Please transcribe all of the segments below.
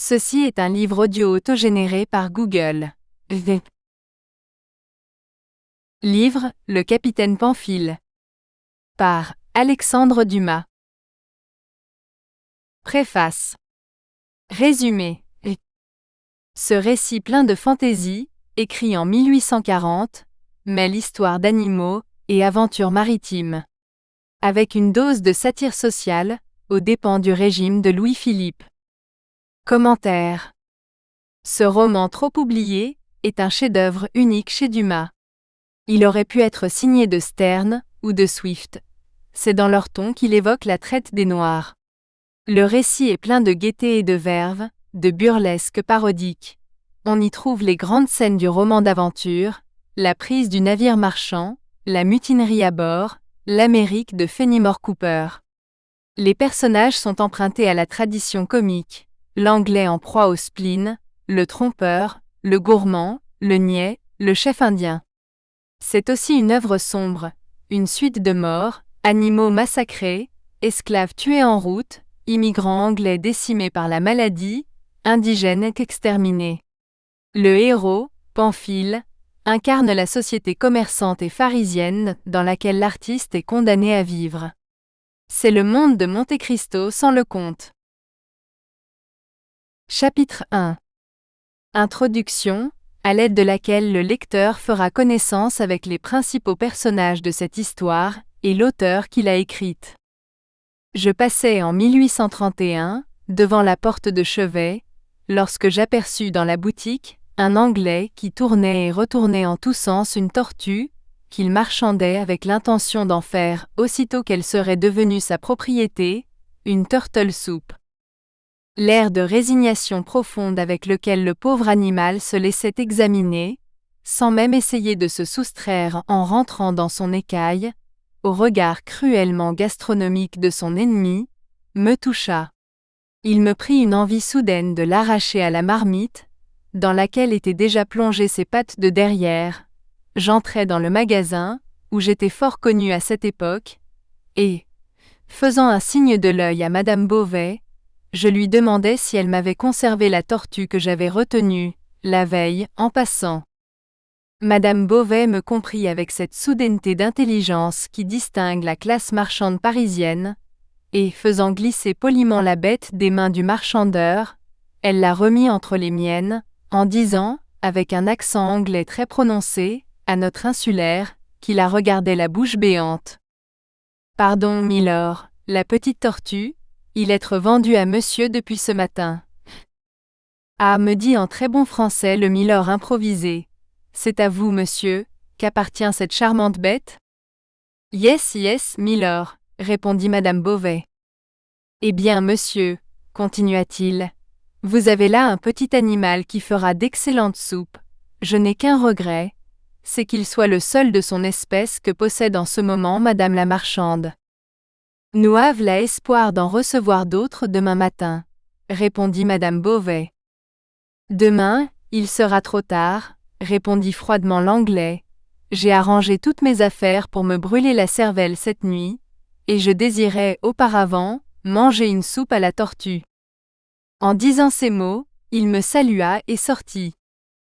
Ceci est un livre audio autogénéré par Google. Livre, Le Capitaine Pamphile. Par Alexandre Dumas. Préface. Résumé. Ce récit plein de fantaisie, écrit en 1840, mêle l'histoire d'animaux et aventures maritimes. Avec une dose de satire sociale, aux dépens du régime de Louis-Philippe. Commentaire. Ce roman trop oublié est un chef-d'œuvre unique chez Dumas. Il aurait pu être signé de Sterne ou de Swift. C'est dans leur ton qu'il évoque la traite des Noirs. Le récit est plein de gaieté et de verve, de burlesque parodique. On y trouve les grandes scènes du roman d'aventure, la prise du navire marchand, la mutinerie à bord, l'Amérique de Fenimore Cooper. Les personnages sont empruntés à la tradition comique, l'anglais en proie au spleen, le trompeur, le gourmand, le niais, le chef indien. C'est aussi une œuvre sombre, une suite de morts, animaux massacrés, esclaves tués en route, immigrants anglais décimés par la maladie, indigènes exterminés. Le héros, Pamphile, incarne la société commerçante et pharisienne dans laquelle l'artiste est condamné à vivre. C'est le monde de Monte Cristo sans le conte. Chapitre 1. Introduction, à l'aide de laquelle le lecteur fera connaissance avec les principaux personnages de cette histoire et l'auteur qui l'a écrite. Je passais en 1831, devant la porte de chevet, lorsque j'aperçus dans la boutique un Anglais qui tournait et retournait en tous sens une tortue, qu'il marchandait avec l'intention d'en faire, aussitôt qu'elle serait devenue sa propriété, une turtle soup. L'air de résignation profonde avec lequel le pauvre animal se laissait examiner, sans même essayer de se soustraire en rentrant dans son écaille, au regard cruellement gastronomique de son ennemi, me toucha. Il me prit une envie soudaine de l'arracher à la marmite, dans laquelle étaient déjà plongées ses pattes de derrière. J'entrai dans le magasin, où j'étais fort connu à cette époque, et, faisant un signe de l'œil à Madame Beauvais, je lui demandai si elle m'avait conservé la tortue que j'avais retenue, la veille, en passant. Madame Beauvais me comprit avec cette soudaineté d'intelligence qui distingue la classe marchande parisienne, et, faisant glisser poliment la bête des mains du marchandeur, elle la remit entre les miennes, en disant, avec un accent anglais très prononcé, à notre insulaire, qui la regardait la bouche béante. « Pardon, milord, la petite tortue, il être vendu à monsieur depuis ce matin. » Ah, me dit en très bon français le milord improvisé. « C'est à vous, monsieur, qu'appartient cette charmante bête ?»« Yes, yes, milord, » répondit Madame Beauvais. « Eh bien, monsieur, » continua-t-il, « vous avez là un petit animal qui fera d'excellentes soupes. Je n'ai qu'un regret, c'est qu'il soit le seul de son espèce que possède en ce moment Madame la marchande. » « Nous avons l'espoir d'en recevoir d'autres demain matin, » répondit Madame Beauvais. « Demain, il sera trop tard, » répondit froidement l'Anglais. « J'ai arrangé toutes mes affaires pour me brûler la cervelle cette nuit, et je désirais, auparavant, manger une soupe à la tortue. » En disant ces mots, il me salua et sortit.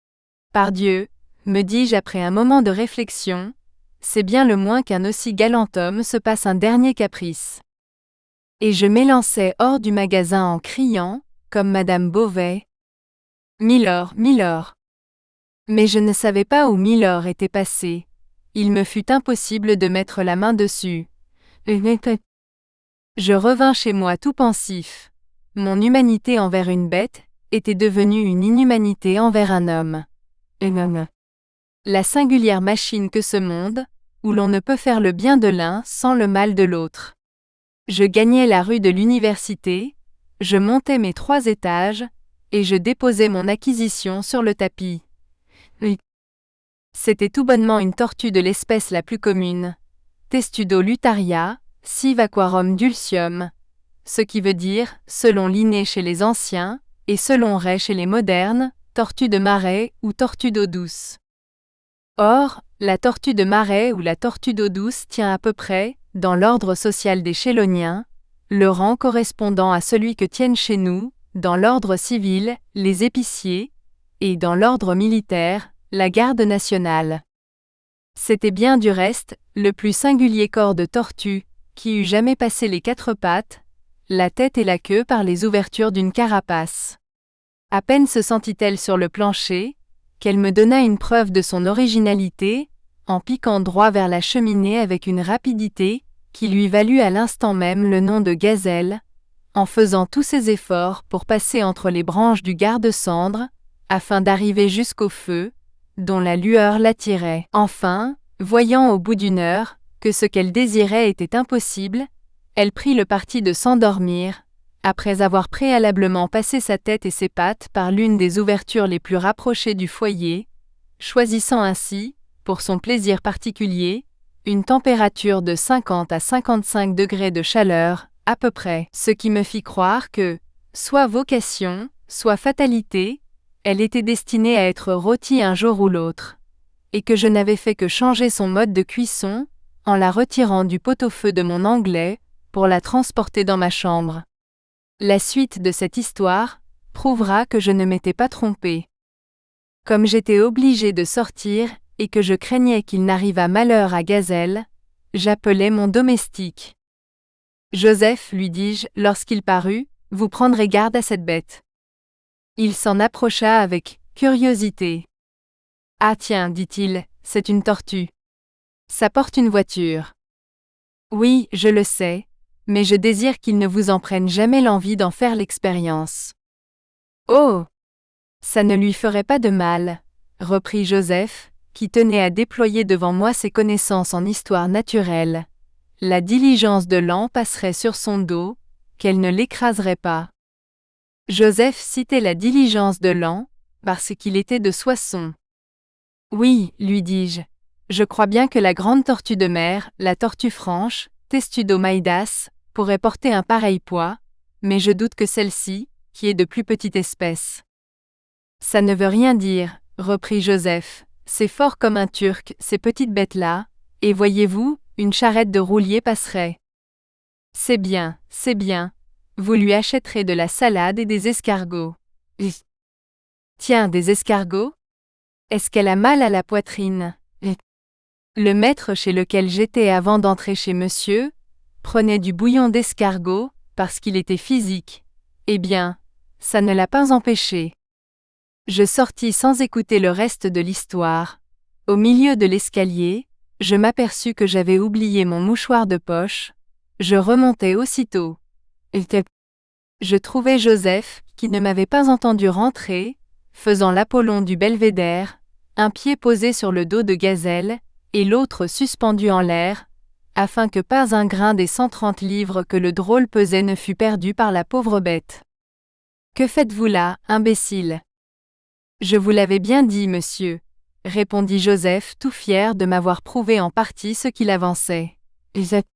« Pardieu, » me dis-je après un moment de réflexion, c'est bien le moins qu'un aussi galant homme se passe un dernier caprice. Et je m'élançai hors du magasin en criant, comme Madame Beauvais, « Milord, milord !» Mais je ne savais pas où milord était passé. Il me fut impossible de mettre la main dessus. Je revins chez moi tout pensif. Mon humanité envers une bête était devenue une inhumanité envers un homme. La singulière machine que ce monde, où l'on ne peut faire le bien de l'un sans le mal de l'autre. Je gagnai la rue de l'université, je montai mes 3 étages, et je déposai mon acquisition sur le tapis. C'était tout bonnement une tortue de l'espèce la plus commune, Testudo lutaria, sive aquarum dulcium, ce qui veut dire, selon Linné chez les anciens, et selon Ray chez les modernes, tortue de marais ou tortue d'eau douce. Or, la tortue de marais ou la tortue d'eau douce tient à peu près, dans l'ordre social des Chéloniens, le rang correspondant à celui que tiennent chez nous, dans l'ordre civil, les épiciers, et dans l'ordre militaire, la garde nationale. C'était bien du reste, le plus singulier corps de tortue, qui eût jamais passé les 4 pattes, la tête et la queue par les ouvertures d'une carapace. À peine se sentit-elle sur le plancher, qu'elle me donna une preuve de son originalité, en piquant droit vers la cheminée avec une rapidité, qui lui valut à l'instant même le nom de gazelle, en faisant tous ses efforts pour passer entre les branches du garde-cendre, afin d'arriver jusqu'au feu, dont la lueur l'attirait. Enfin, voyant au bout d'une heure, que ce qu'elle désirait était impossible, elle prit le parti de s'endormir, après avoir préalablement passé sa tête et ses pattes par l'une des ouvertures les plus rapprochées du foyer, choisissant ainsi, pour son plaisir particulier, une température de 50 à 55 degrés de chaleur, à peu près, ce qui me fit croire que, soit vocation, soit fatalité, elle était destinée à être rôtie un jour ou l'autre, et que je n'avais fait que changer son mode de cuisson, en la retirant du pot-au-feu de mon anglais, pour la transporter dans ma chambre. La suite de cette histoire prouvera que je ne m'étais pas trompée. Comme j'étais obligée de sortir, et que je craignais qu'il n'arrivât malheur à Gazelle, j'appelai mon domestique. « Joseph, lui dis-je, lorsqu'il parut, vous prendrez garde à cette bête. » Il s'en approcha avec curiosité. « Ah tiens, dit-il, c'est une tortue. Ça porte une voiture. »« Oui, je le sais, mais je désire qu'il ne vous en prenne jamais l'envie d'en faire l'expérience. »« Oh ! Ça ne lui ferait pas de mal, » reprit Joseph, qui tenait à déployer devant moi ses connaissances en histoire naturelle. La diligence de l'an passerait sur son dos, qu'elle ne l'écraserait pas. Joseph citait la diligence de l'an, parce qu'il était de Soissons. « Oui, lui dis-je, je crois bien que la grande tortue de mer, la tortue franche, Testudo-Maïdas, pourrait porter un pareil poids, mais je doute que celle-ci, qui est de plus petite espèce. »« Ça ne veut rien dire, » reprit Joseph, « c'est fort comme un Turc, ces petites bêtes-là, et voyez-vous, une charrette de roulier passerait. »« C'est bien, vous lui achèterez de la salade et des escargots. »« Tiens, des escargots ? Est-ce qu'elle a mal à la poitrine ? » Le maître chez lequel j'étais avant d'entrer chez monsieur, prenait du bouillon d'escargot, parce qu'il était physique. Eh bien, ça ne l'a pas empêché. Je sortis sans écouter le reste de l'histoire. Au milieu de l'escalier, je m'aperçus que j'avais oublié mon mouchoir de poche. Je remontai aussitôt. Je trouvai Joseph, qui ne m'avait pas entendu rentrer, faisant l'Apollon du belvédère, un pied posé sur le dos de Gazelle, et l'autre suspendu en l'air, afin que pas un grain des 130 livres que le drôle pesait ne fût perdu par la pauvre bête. « Que faites-vous là, imbécile ? » »« Je vous l'avais bien dit, monsieur, » répondit Joseph tout fier de m'avoir prouvé en partie ce qu'il avançait.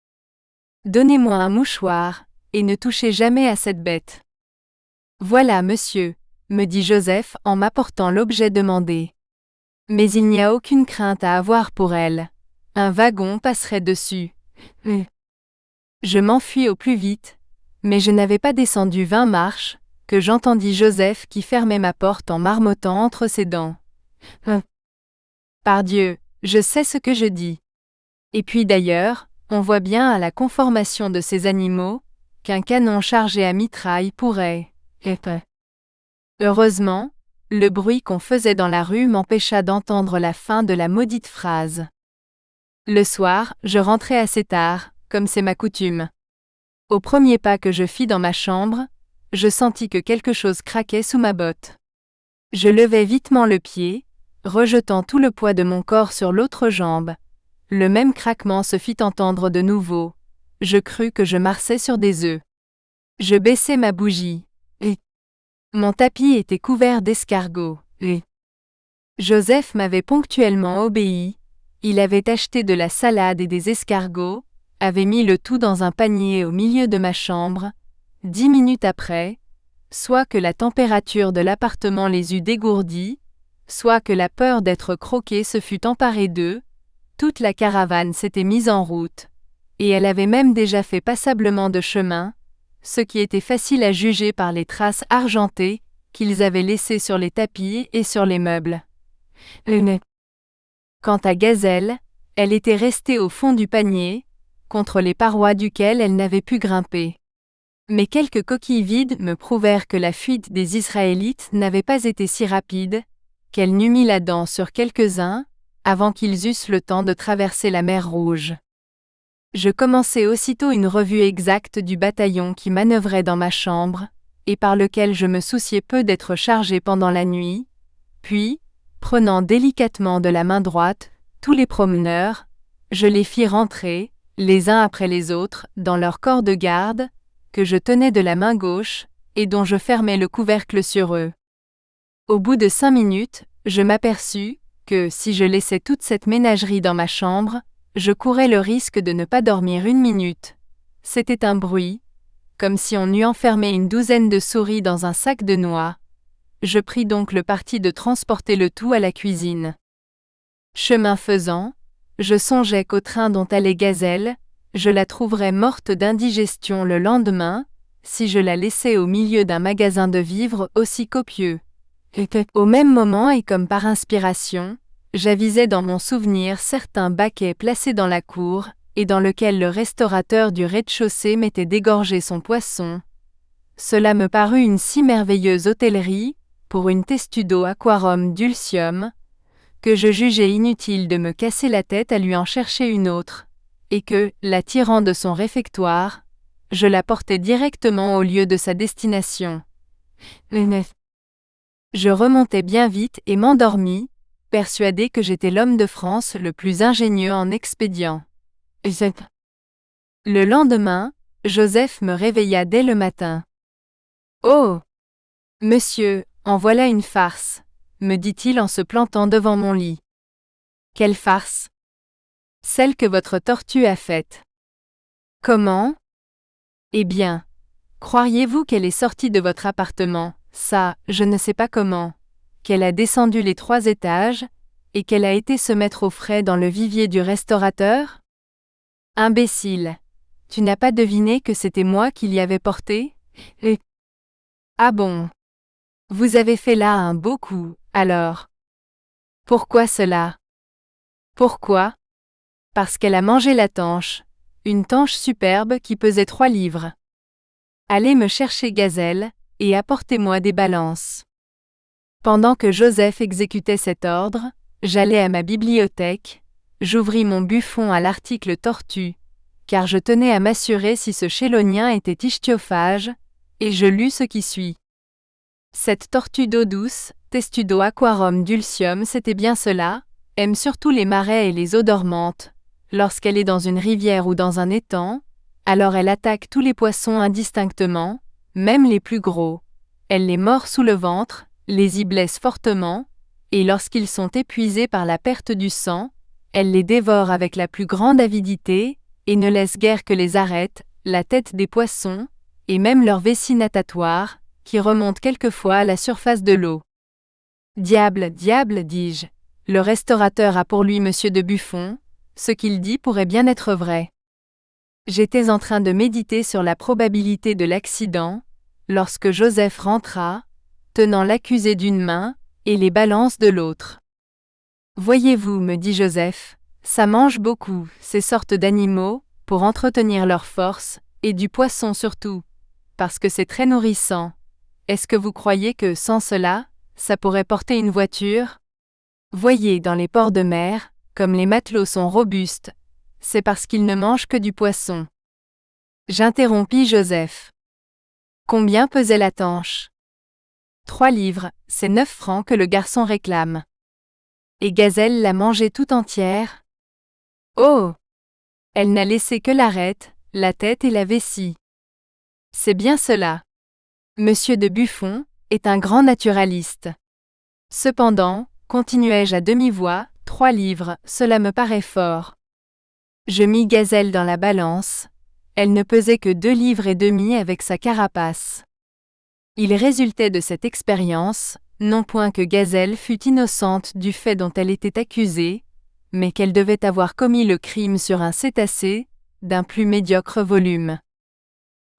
« Donnez-moi un mouchoir, et ne touchez jamais à cette bête. »« Voilà, monsieur, » me dit Joseph en m'apportant l'objet demandé. « Mais il n'y a aucune crainte à avoir pour elle. Un wagon passerait dessus. » Je m'enfuis au plus vite, mais je n'avais pas descendu 20 marches, que j'entendis Joseph qui fermait ma porte en marmottant entre ses dents. « Pardieu, je sais ce que je dis. Et puis d'ailleurs, on voit bien à la conformation de ces animaux, qu'un canon chargé à mitraille pourrait. » Heureusement, le bruit qu'on faisait dans la rue m'empêcha d'entendre la fin de la maudite phrase. Le soir, je rentrai assez tard, comme c'est ma coutume. Au premier pas que je fis dans ma chambre, je sentis que quelque chose craquait sous ma botte. Je levai vitement le pied, rejetant tout le poids de mon corps sur l'autre jambe. Le même craquement se fit entendre de nouveau. Je crus que je marchais sur des œufs. Je baissai ma bougie. Mon tapis était couvert d'escargots. Joseph m'avait ponctuellement obéi. Il avait acheté de la salade et des escargots, avait mis le tout dans un panier au milieu de ma chambre. 10 minutes après, soit que la température de l'appartement les eût dégourdis, soit que la peur d'être croquée se fût emparée d'eux, toute la caravane s'était mise en route, et elle avait même déjà fait passablement de chemin, ce qui était facile à juger par les traces argentées qu'ils avaient laissées sur les tapis et sur les meubles. Quant à Gazelle, elle était restée au fond du panier, contre les parois duquel elle n'avait pu grimper. Mais quelques coquilles vides me prouvèrent que la fuite des Israélites n'avait pas été si rapide, qu'elle n'eût mis la dent sur quelques-uns, avant qu'ils eussent le temps de traverser la mer Rouge. Je commençai aussitôt une revue exacte du bataillon qui manœuvrait dans ma chambre, et par lequel je me souciais peu d'être chargé pendant la nuit, puis, prenant délicatement de la main droite tous les promeneurs, je les fis rentrer, les uns après les autres, dans leur corps de garde, que je tenais de la main gauche, et dont je fermais le couvercle sur eux. Au bout de 5 minutes, je m'aperçus que, si je laissais toute cette ménagerie dans ma chambre, je courais le risque de ne pas dormir 1 minute. C'était un bruit, comme si on eût enfermé une douzaine de souris dans un sac de noix. Je pris donc le parti de transporter le tout à la cuisine. Chemin faisant, je songeais qu'au train dont allait Gazelle, je la trouverais morte d'indigestion le lendemain, si je la laissais au milieu d'un magasin de vivres aussi copieux. Au même moment et comme par inspiration, j'avisai dans mon souvenir certains baquets placés dans la cour, et dans lequel le restaurateur du rez-de-chaussée mettait dégorger son poisson. Cela me parut une si merveilleuse hôtellerie, pour une testudo aquarum dulcium, que je jugeai inutile de me casser la tête à lui en chercher une autre, et que, la tirant de son réfectoire, je la portai directement au lieu de sa destination. Je remontai bien vite et m'endormis, persuadé que j'étais l'homme de France le plus ingénieux en expédients. Le lendemain, Joseph me réveilla dès le matin. « Oh! Monsieur, en voilà une farce !» me dit-il en se plantant devant mon lit. « Quelle farce ?»« Celle que votre tortue a faite. »« Comment ? » ?»« Eh bien, croiriez-vous qu'elle est sortie de votre appartement, ça, je ne sais pas comment, qu'elle a descendu les 3 étages, et qu'elle a été se mettre au frais dans le vivier du restaurateur ? Imbécile, tu n'as pas deviné que c'était moi qui l'y avais portée ? Ah bon ? Vous avez fait là un beau coup, alors. Pourquoi cela ? Pourquoi ? Parce qu'elle a mangé la tanche, une tanche superbe qui pesait 3 livres. Allez me chercher Gazelle, et apportez-moi des balances. Pendant que Joseph exécutait cet ordre, j'allai à ma bibliothèque, j'ouvris mon buffon à l'article tortue, car je tenais à m'assurer si ce chélonien était ichtyophage, et je lus ce qui suit. Cette tortue d'eau douce, Testudo aquarum dulcium, c'était bien cela, aime surtout les marais et les eaux dormantes. Lorsqu'elle est dans une rivière ou dans un étang, alors elle attaque tous les poissons indistinctement, même les plus gros. Elle les mord sous le ventre, les y blesse fortement, et lorsqu'ils sont épuisés par la perte du sang, elle les dévore avec la plus grande avidité, et ne laisse guère que les arêtes, la tête des poissons, et même leur vessie natatoire, qui remonte quelquefois à la surface de l'eau. Diable, diable, dis-je, le restaurateur a pour lui Monsieur de Buffon, ce qu'il dit pourrait bien être vrai. J'étais en train de méditer sur la probabilité de l'accident, lorsque Joseph rentra, tenant l'accusé d'une main, et les balances de l'autre. Voyez-vous, me dit Joseph, ça mange beaucoup, ces sortes d'animaux, pour entretenir leur force, et du poisson surtout, parce que c'est très nourrissant. Est-ce que vous croyez que, sans cela, ça pourrait porter une voiture ? Voyez, dans les ports de mer, comme les matelots sont robustes, c'est parce qu'ils ne mangent que du poisson. J'interrompis Joseph. Combien pesait la tanche ? 3 livres, c'est 9 francs que le garçon réclame. Et Gazelle l'a mangée tout entière ? Oh ! Elle n'a laissé que l'arête, la tête et la vessie. C'est bien cela. Monsieur de Buffon est un grand naturaliste. Cependant, continuai-je à demi-voix, 3 livres, cela me paraît fort. Je mis Gazelle dans la balance. Elle ne pesait que 2 livres et demi avec sa carapace. Il résultait de cette expérience, non point que Gazelle fût innocente du fait dont elle était accusée, mais qu'elle devait avoir commis le crime sur un cétacé, d'un plus médiocre volume.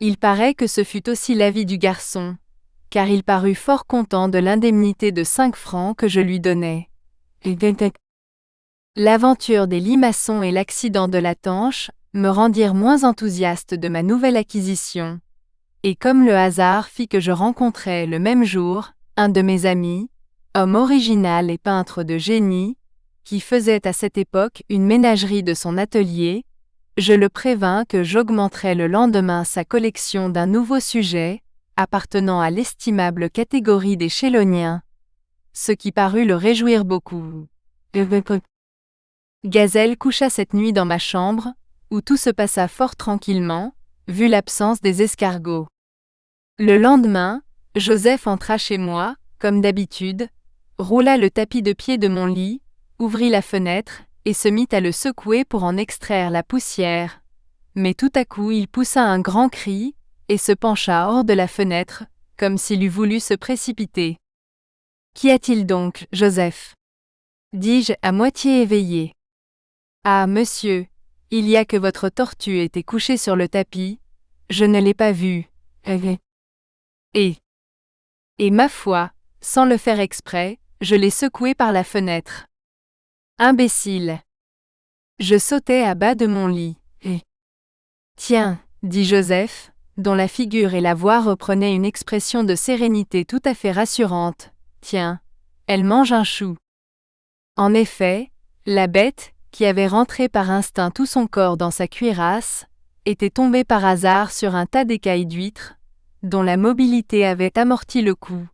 Il paraît que ce fut aussi l'avis du garçon, car il parut fort content de l'indemnité de 5 francs que je lui donnai. L'aventure des limaçons et l'accident de la tanche me rendirent moins enthousiaste de ma nouvelle acquisition. Et comme le hasard fit que je rencontrai le même jour un de mes amis, homme original et peintre de génie, qui faisait à cette époque une ménagerie de son atelier, je le prévins que j'augmenterais le lendemain sa collection d'un nouveau sujet, appartenant à l'estimable catégorie des chéloniens. Ce qui parut le réjouir beaucoup. Gazelle coucha cette nuit dans ma chambre, où tout se passa fort tranquillement, vu l'absence des escargots. Le lendemain, Joseph entra chez moi, comme d'habitude, roula le tapis de pied de mon lit, ouvrit la fenêtre, et se mit à le secouer pour en extraire la poussière. Mais tout à coup il poussa un grand cri, et se pencha hors de la fenêtre, comme s'il eût voulu se précipiter. « Qu'y a-t-il donc, Joseph » dis-je à moitié éveillé. « Ah, monsieur, il y a que votre tortue était couchée sur le tapis, je ne l'ai pas vue. Et ma foi, sans le faire exprès, je l'ai secouée par la fenêtre. Imbécile ! Je sautai à bas de mon lit. Tiens, dit Joseph, dont la figure et la voix reprenaient une expression de sérénité tout à fait rassurante. Tiens, elle mange un chou. En effet, la bête, qui avait rentré par instinct tout son corps dans sa cuirasse, était tombée par hasard sur un tas d'écailles d'huîtres, dont la mobilité avait amorti le coup,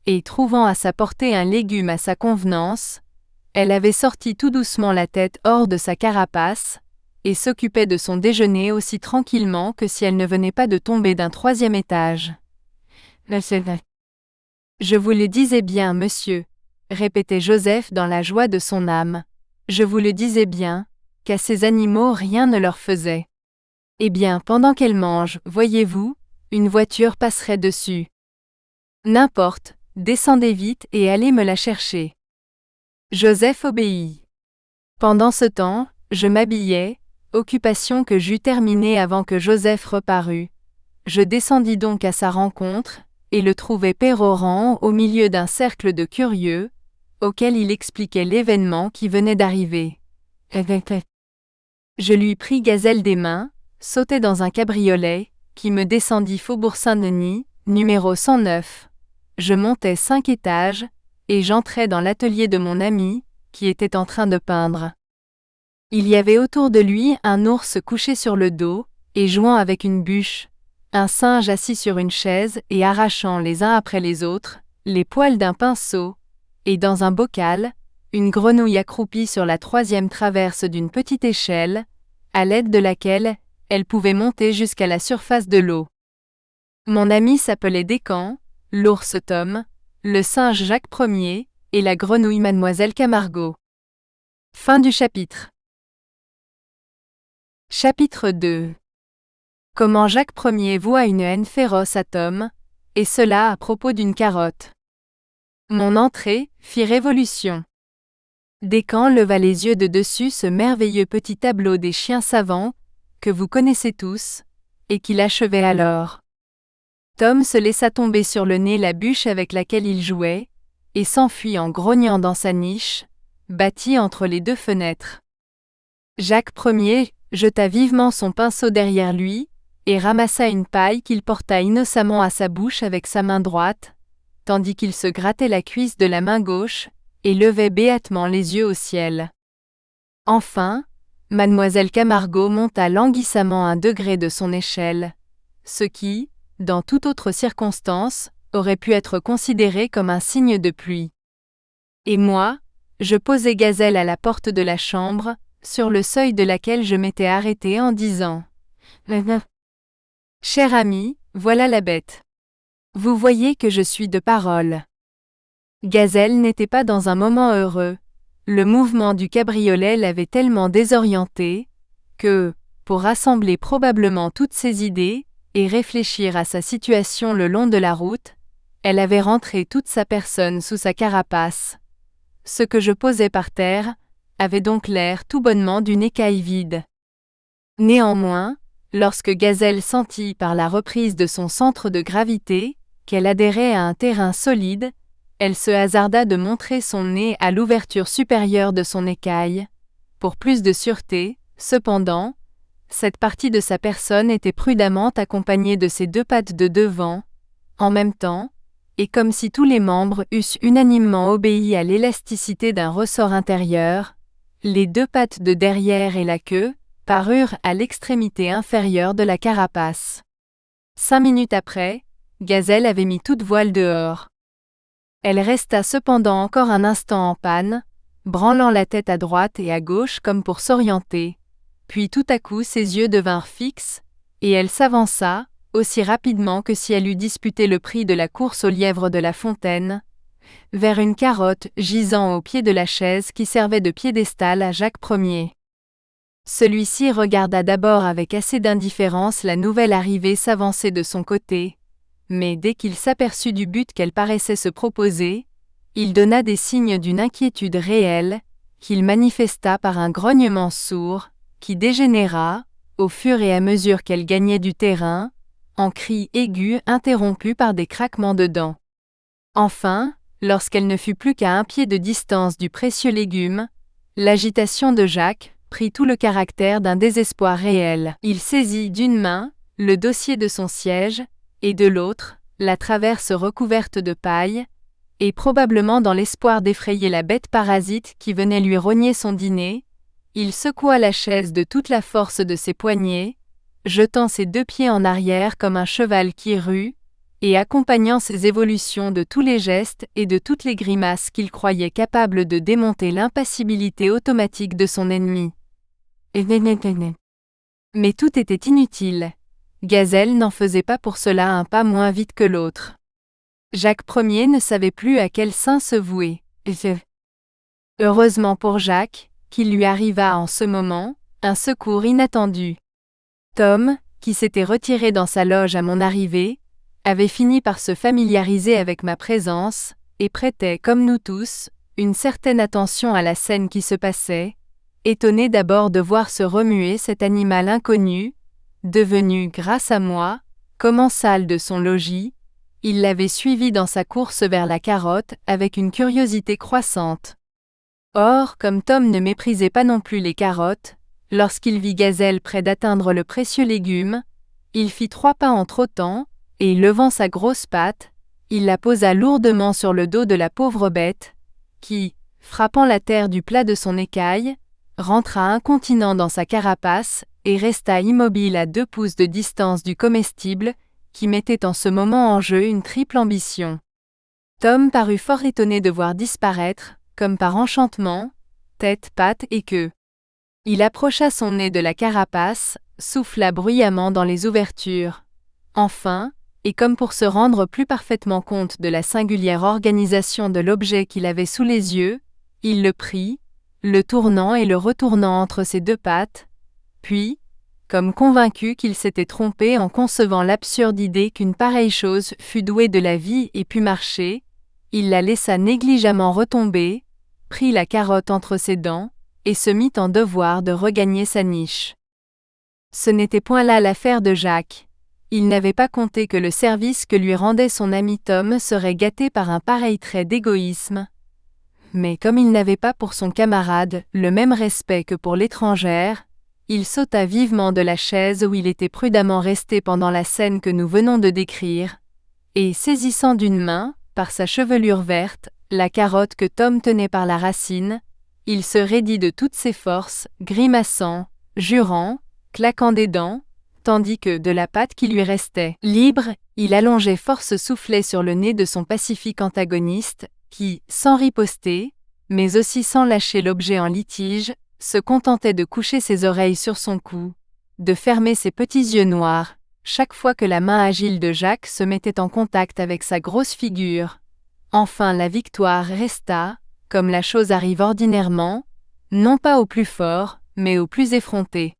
et trouvant à sa portée un légume à sa convenance, elle avait sorti tout doucement la tête hors de sa carapace, et s'occupait de son déjeuner aussi tranquillement que si elle ne venait pas de tomber d'un 3e étage. Je vous le disais bien, monsieur, répétait Joseph dans la joie de son âme. Je vous le disais bien, qu'à ces animaux rien ne leur faisait. Eh bien, pendant qu'elle mange, voyez-vous, une voiture passerait dessus. N'importe, descendez vite et allez me la chercher. Joseph obéit. Pendant ce temps, je m'habillais, occupation que j'eus terminée avant que Joseph reparût. Je descendis donc à sa rencontre, et le trouvai pérorant au milieu d'un cercle de curieux, auquel il expliquait l'événement qui venait d'arriver. Je lui pris Gazelle des mains, sautai dans un cabriolet, qui me descendit Faubourg Saint-Denis, numéro 109. Je montai 5 étages, et j'entrai dans l'atelier de mon ami, qui était en train de peindre. Il y avait autour de lui un ours couché sur le dos, et jouant avec une bûche, un singe assis sur une chaise et arrachant les uns après les autres, les poils d'un pinceau, et dans un bocal, une grenouille accroupie sur la 3e traverse d'une petite échelle, à l'aide de laquelle elle pouvait monter jusqu'à la surface de l'eau. Mon ami s'appelait Descamps, l'ours Tom, le singe Jacques Ier, et la grenouille Mademoiselle Camargo. Fin du chapitre. Chapitre 2. Comment Jacques Ier voua une haine féroce à Tom, et cela à propos d'une carotte. Mon entrée fit révolution. Descamps leva les yeux de dessus ce merveilleux petit tableau des chiens savants, que vous connaissez tous, et qu'il achevait alors. Tom se laissa tomber sur le nez la bûche avec laquelle il jouait, et s'enfuit en grognant dans sa niche, bâtie entre les 2 fenêtres. Jacques Ier jeta vivement son pinceau derrière lui, et ramassa une paille qu'il porta innocemment à sa bouche avec sa main droite, tandis qu'il se grattait la cuisse de la main gauche, et levait béatement les yeux au ciel. Enfin, Mademoiselle Camargo monta languissamment 1 degré de son échelle, ce qui, dans toute autre circonstance, aurait pu être considéré comme un signe de pluie. Et moi, je posai Gazelle à la porte de la chambre, sur le seuil de laquelle je m'étais arrêté en disant « Cher ami, voilà la bête. Vous voyez que je suis de parole. » Gazelle n'était pas dans un moment heureux. Le mouvement du cabriolet l'avait tellement désorienté, que, pour rassembler probablement toutes ses idées, et réfléchir à sa situation le long de la route, elle avait rentré toute sa personne sous sa carapace. Ce que je posais par terre avait donc l'air tout bonnement d'une écaille vide. Néanmoins, Lorsque Gazelle sentit par la reprise de son centre de gravité qu'elle adhérait à un terrain solide, elle se hasarda de montrer son nez à l'ouverture supérieure de son écaille. Pour plus de sûreté, cependant, cette partie de sa personne était prudemment accompagnée de ses 2 pattes de devant, en même temps, et comme si tous les membres eussent unanimement obéi à l'élasticité d'un ressort intérieur, les 2 pattes de derrière et la queue parurent à l'extrémité inférieure de la carapace. 5 minutes après, Gazelle avait mis toute voile dehors. Elle resta cependant encore un instant en panne, branlant la tête à droite et à gauche comme pour s'orienter. Puis tout à coup ses yeux devinrent fixes, et elle s'avança, aussi rapidement que si elle eût disputé le prix de la course aux lièvres de la fontaine, vers une carotte gisant au pied de la chaise qui servait de piédestal à Jacques Ier. Celui-ci regarda d'abord avec assez d'indifférence la nouvelle arrivée s'avancer de son côté, mais dès qu'il s'aperçut du but qu'elle paraissait se proposer, il donna des signes d'une inquiétude réelle, qu'il manifesta par un grognement sourd, qui dégénéra, au fur et à mesure qu'elle gagnait du terrain, en cris aigus interrompus par des craquements de dents. Enfin, lorsqu'elle ne fut plus qu'à 1 pied de distance du précieux légume, l'agitation de Jacques prit tout le caractère d'un désespoir réel. Il saisit d'une main le dossier de son siège, et de l'autre, la traverse recouverte de paille, et probablement dans l'espoir d'effrayer la bête parasite qui venait lui rogner son dîner, il secoua la chaise de toute la force de ses poignets, jetant ses 2 pieds en arrière comme un cheval qui rue, et accompagnant ses évolutions de tous les gestes et de toutes les grimaces qu'il croyait capable de démonter l'impassibilité automatique de son ennemi. Mais tout était inutile. Gazelle n'en faisait pas pour cela un pas moins vite que l'autre. Jacques Ier ne savait plus à quel saint se vouer. Heureusement pour Jacques, qu'il lui arriva en ce moment un secours inattendu. Tom, qui s'était retiré dans sa loge à mon arrivée, avait fini par se familiariser avec ma présence, et prêtait, comme nous tous, une certaine attention à la scène qui se passait, étonné d'abord de voir se remuer cet animal inconnu, devenu, grâce à moi, commensal de son logis. Il l'avait suivi dans sa course vers la carotte avec une curiosité croissante. Or, comme Tom ne méprisait pas non plus les carottes, lorsqu'il vit Gazelle près d'atteindre le précieux légume, il fit 3 pas en trottant, et levant sa grosse patte, il la posa lourdement sur le dos de la pauvre bête, qui, frappant la terre du plat de son écaille, rentra incontinent dans sa carapace et resta immobile à 2 pouces de distance du comestible, qui mettait en ce moment en jeu une triple ambition. Tom parut fort étonné de voir disparaître, comme par enchantement, tête, pattes et queue. Il approcha son nez de la carapace, souffla bruyamment dans les ouvertures. Enfin, et comme pour se rendre plus parfaitement compte de la singulière organisation de l'objet qu'il avait sous les yeux, il le prit, le tournant et le retournant entre ses 2 pattes, puis, comme convaincu qu'il s'était trompé en concevant l'absurde idée qu'une pareille chose fût douée de la vie et pût marcher, il la laissa négligemment retomber, prit la carotte entre ses dents, et se mit en devoir de regagner sa niche. Ce n'était point là l'affaire de Jacques. Il n'avait pas compté que le service que lui rendait son ami Tom serait gâté par un pareil trait d'égoïsme. Mais comme il n'avait pas pour son camarade le même respect que pour l'étrangère, il sauta vivement de la chaise où il était prudemment resté pendant la scène que nous venons de décrire, et saisissant d'une main, par sa chevelure verte, la carotte que Tom tenait par la racine, il se raidit de toutes ses forces, grimaçant, jurant, claquant des dents, tandis que, de la patte qui lui restait libre, il allongeait force soufflet sur le nez de son pacifique antagoniste, qui, sans riposter, mais aussi sans lâcher l'objet en litige, se contentait de coucher ses oreilles sur son cou, de fermer ses petits yeux noirs, chaque fois que la main agile de Jacques se mettait en contact avec sa grosse figure. Enfin la victoire resta, comme la chose arrive ordinairement, non pas au plus fort, mais au plus effronté.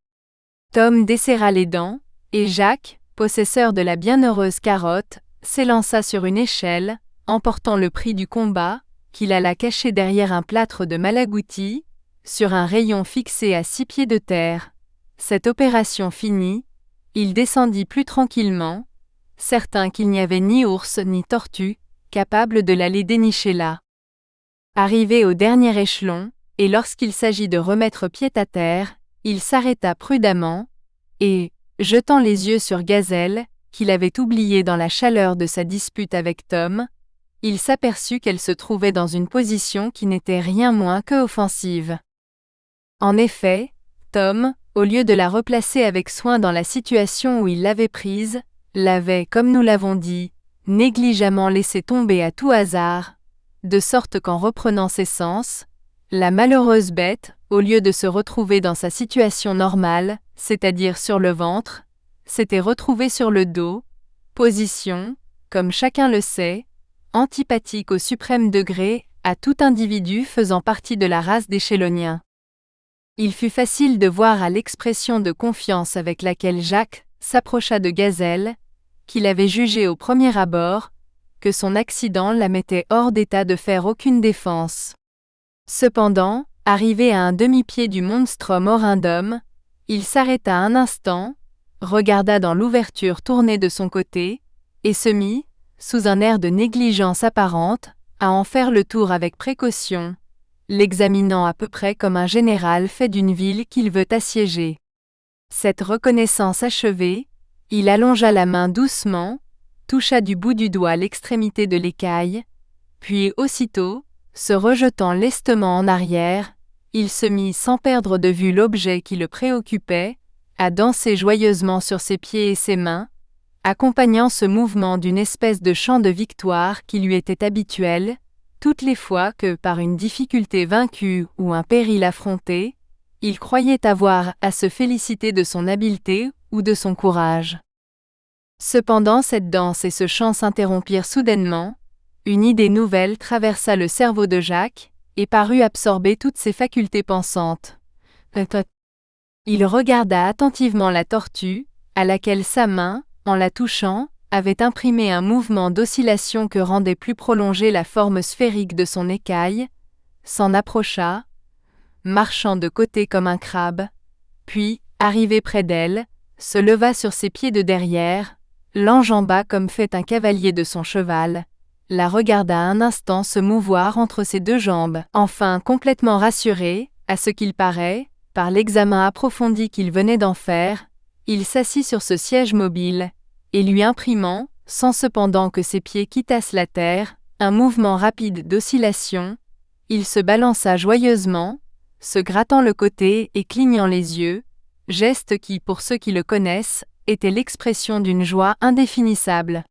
Tom desserra les dents, et Jacques, possesseur de la bienheureuse carotte, s'élança sur une échelle, emportant le prix du combat, qu'il alla cacher derrière un plâtre de malagouti, sur un rayon fixé à 6 pieds de terre. Cette opération finie, il descendit plus tranquillement, certain qu'il n'y avait ni ours ni tortue, capables de l'aller dénicher là. Arrivé au dernier échelon, et lorsqu'il s'agit de remettre pied à terre, il s'arrêta prudemment, et, jetant les yeux sur Gazelle, qu'il avait oubliée dans la chaleur de sa dispute avec Tom, il s'aperçut qu'elle se trouvait dans une position qui n'était rien moins que offensive. En effet, Tom, au lieu de la replacer avec soin dans la situation où il l'avait prise, l'avait, comme nous l'avons dit, négligemment laissée tomber à tout hasard, de sorte qu'en reprenant ses sens, la malheureuse bête, au lieu de se retrouver dans sa situation normale, c'est-à-dire sur le ventre, s'était retrouvée sur le dos, position, comme chacun le sait, antipathique au suprême degré à tout individu faisant partie de la race des Chéloniens. Il fut facile de voir à l'expression de confiance avec laquelle Jacques s'approcha de Gazelle, qu'il avait jugé au premier abord, que son accident la mettait hors d'état de faire aucune défense. Cependant, arrivé à un demi-pied du monstrum orindum, il s'arrêta un instant, regarda dans l'ouverture tournée de son côté, et se mit, sous un air de négligence apparente, à en faire le tour avec précaution, l'examinant à peu près comme un général fait d'une ville qu'il veut assiéger. Cette reconnaissance achevée, il allongea la main doucement, toucha du bout du doigt l'extrémité de l'écaille, puis aussitôt, se rejetant lestement en arrière, il se mit sans perdre de vue l'objet qui le préoccupait, à danser joyeusement sur ses pieds et ses mains, accompagnant ce mouvement d'une espèce de chant de victoire qui lui était habituel, toutes les fois que, par une difficulté vaincue ou un péril affronté, il croyait avoir à se féliciter de son habileté ou de son courage. Cependant cette danse et ce chant s'interrompirent soudainement, une idée nouvelle traversa le cerveau de Jacques, et parut absorber toutes ses facultés pensantes. Il regarda attentivement la tortue, à laquelle sa main, en la touchant, avait imprimé un mouvement d'oscillation que rendait plus prolongée la forme sphérique de son écaille, s'en approcha, marchant de côté comme un crabe, puis, arrivé près d'elle, se leva sur ses pieds de derrière, l'enjamba comme fait un cavalier de son cheval, la regarda un instant se mouvoir entre ses deux jambes. Enfin, complètement rassuré, à ce qu'il paraît, par l'examen approfondi qu'il venait d'en faire, il s'assit sur ce siège mobile, et lui imprimant, sans cependant que ses pieds quittassent la terre, un mouvement rapide d'oscillation, il se balança joyeusement, se grattant le côté et clignant les yeux, geste qui, pour ceux qui le connaissent, était l'expression d'une joie indéfinissable.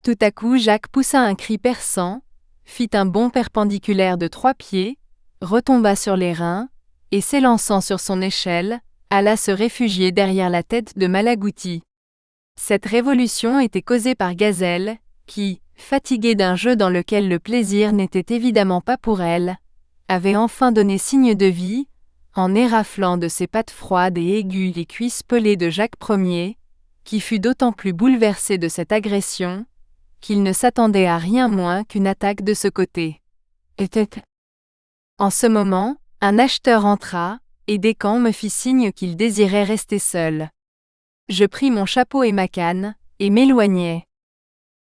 Tout à coup Jacques poussa un cri perçant, fit un bond perpendiculaire de 3 pieds, retomba sur les reins, et s'élançant sur son échelle, alla se réfugier derrière la tête de Malagouti. Cette révolution était causée par Gazelle, qui, fatiguée d'un jeu dans lequel le plaisir n'était évidemment pas pour elle, avait enfin donné signe de vie, en éraflant de ses pattes froides et aiguës les cuisses pelées de Jacques Ier, qui fut d'autant plus bouleversé de cette agression, qu'il ne s'attendait à rien moins qu'une attaque de ce côté. En ce moment, un acheteur entra, et Descamps me fit signe qu'il désirait rester seul. Je pris mon chapeau et ma canne, et m'éloignai.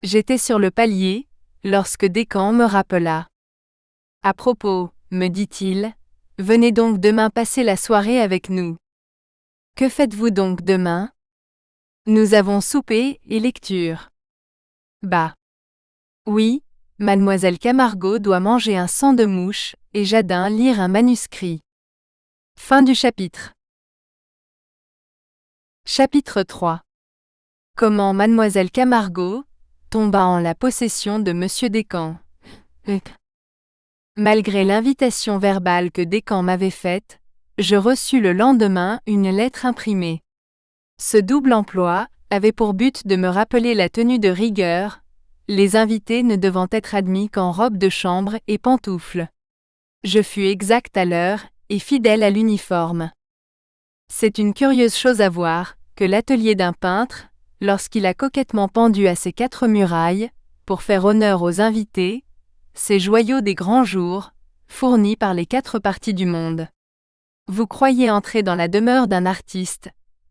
J'étais sur le palier, lorsque Descamps me rappela. « À propos, me dit-il, venez donc demain passer la soirée avec nous. »« Que faites-vous donc demain ? » ?»« Nous avons souper et lecture. » Bah. Oui, mademoiselle Camargo doit manger un sang de mouche, et Jadin lire un manuscrit. Fin du chapitre. Chapitre 3. Comment mademoiselle Camargo tomba en la possession de monsieur Descamps. Malgré l'invitation verbale que Descamps m'avait faite, je reçus le lendemain une lettre imprimée. Ce double emploi avait pour but de me rappeler la tenue de rigueur, les invités ne devant être admis qu'en robe de chambre et pantoufles. Je fus exact à l'heure et fidèle à l'uniforme. C'est une curieuse chose à voir, que l'atelier d'un peintre, lorsqu'il a coquettement pendu à ses 4 murailles, pour faire honneur aux invités, ces joyaux des grands jours, fournis par les 4 parties du monde. Vous croyez entrer dans la demeure d'un artiste,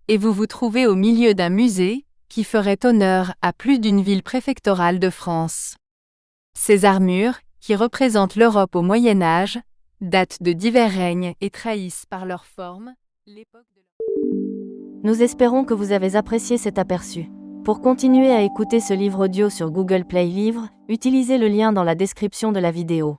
et vous vous trouvez au milieu d'un musée, qui ferait honneur à plus d'une ville préfectorale de France. Ces armures, qui représentent l'Europe au Moyen Âge, datent de divers règnes et trahissent par leur forme l'époque de... Nous espérons que vous avez apprécié cet aperçu. Pour continuer à écouter ce livre audio sur Google Play Livres, utilisez le lien dans la description de la vidéo.